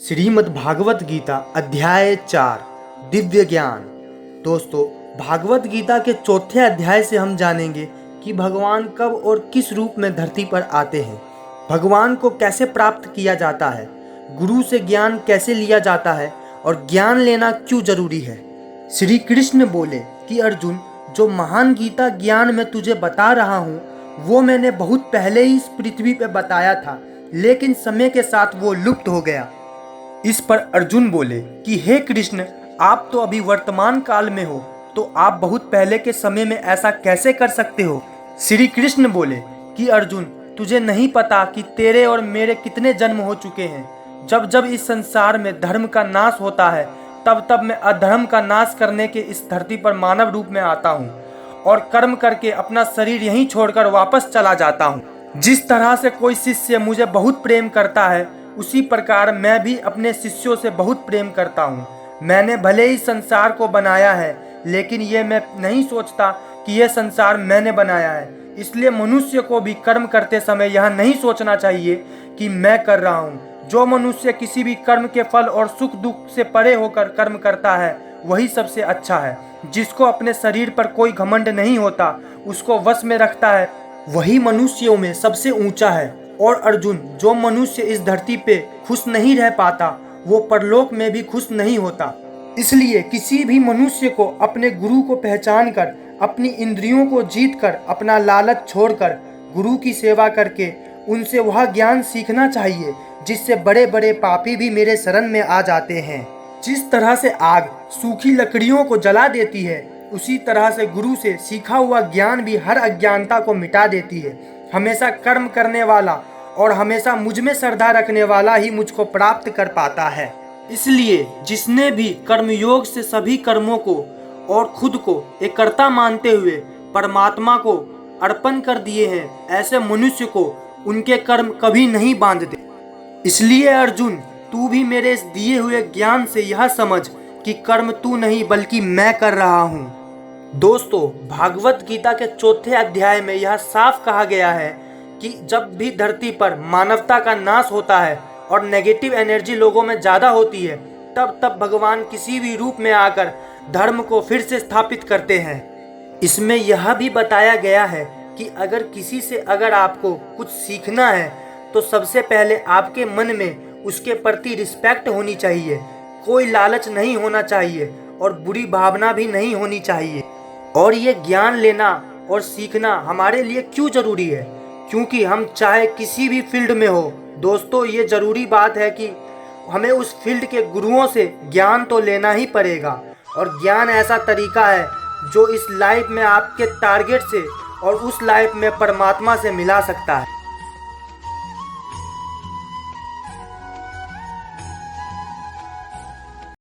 श्रीमद् भागवत गीता अध्याय 4 दिव्य ज्ञान। दोस्तों, भागवत गीता के चौथे अध्याय से हम जानेंगे कि भगवान कब और किस रूप में धरती पर आते हैं, भगवान को कैसे प्राप्त किया जाता है, गुरु से ज्ञान कैसे लिया जाता है और ज्ञान लेना क्यों जरूरी है। श्री कृष्ण बोले कि अर्जुन, जो महान गीता ज्ञान मैं तुझे बता रहा हूँ वो मैंने बहुत पहले ही इस पृथ्वी पर बताया था, लेकिन समय के साथ वो लुप्त हो गया। इस पर अर्जुन बोले कि हे कृष्ण, आप तो अभी वर्तमान काल में हो, तो आप बहुत पहले के समय में ऐसा कैसे कर सकते हो। श्री कृष्ण बोले कि अर्जुन, तुझे नहीं पता कि तेरे और मेरे कितने जन्म हो चुके हैं। जब जब इस संसार में धर्म का नाश होता है तब तब मैं अधर्म का नाश करने के इस धरती पर मानव रूप में आता हूँ और कर्म करके अपना शरीर यहीं छोड़कर वापस चला जाता हूँ। जिस तरह से कोई शिष्य मुझे बहुत प्रेम करता है, उसी प्रकार मैं भी अपने शिष्यों से बहुत प्रेम करता हूँ। मैंने भले ही संसार को बनाया है, लेकिन ये मैं नहीं सोचता कि यह संसार मैंने बनाया है। इसलिए मनुष्य को भी कर्म करते समय यह नहीं सोचना चाहिए कि मैं कर रहा हूँ। जो मनुष्य किसी भी कर्म के फल और सुख दुख से परे होकर कर्म करता है वही सबसे अच्छा है। जिसको अपने शरीर पर कोई घमंड नहीं होता, उसको वश में रखता है, वही मनुष्यों में सबसे ऊंचा है। और अर्जुन, जो मनुष्य इस धरती पे खुश नहीं रह पाता वो परलोक में भी खुश नहीं होता। इसलिए किसी भी मनुष्य को अपने गुरु को पहचान कर, अपनी इंद्रियों को जीत कर, अपना लालच छोड़कर गुरु की सेवा करके उनसे वह ज्ञान सीखना चाहिए जिससे बड़े बड़े पापी भी मेरे शरण में आ जाते हैं। जिस तरह से आग सूखी लकड़ियों को जला देती है, उसी तरह से गुरु से सीखा हुआ ज्ञान भी हर अज्ञानता को मिटा देती है। हमेशा कर्म करने वाला और हमेशा मुझ में श्रद्धा रखने वाला ही मुझको प्राप्त कर पाता है। इसलिए जिसने भी कर्मयोग से सभी कर्मों को और खुद को एक कर्ता मानते हुए परमात्मा को अर्पण कर दिए हैं, ऐसे मनुष्य को उनके कर्म कभी नहीं बांधते। इसलिए अर्जुन, तू भी मेरे इस दिए हुए ज्ञान से यह समझ कि कर्म तू नहीं बल्कि मैं कर रहा हूँ। दोस्तों, भागवत गीता के चौथे अध्याय में यह साफ कहा गया है कि जब भी धरती पर मानवता का नाश होता है और नेगेटिव एनर्जी लोगों में ज़्यादा होती है, तब तब भगवान किसी भी रूप में आकर धर्म को फिर से स्थापित करते हैं। इसमें यह भी बताया गया है कि अगर किसी से आपको कुछ सीखना है तो सबसे पहले आपके मन में उसके प्रति रिस्पेक्ट होनी चाहिए, कोई लालच नहीं होना चाहिए और बुरी भावना भी नहीं होनी चाहिए। और ये ज्ञान लेना और सीखना हमारे लिए क्यों ज़रूरी है? क्योंकि हम चाहे किसी भी फील्ड में हो, दोस्तों, ये ज़रूरी बात है कि हमें उस फील्ड के गुरुओं से ज्ञान तो लेना ही पड़ेगा। और ज्ञान ऐसा तरीका है जो इस लाइफ में आपके टारगेट से और उस लाइफ में परमात्मा से मिला सकता है।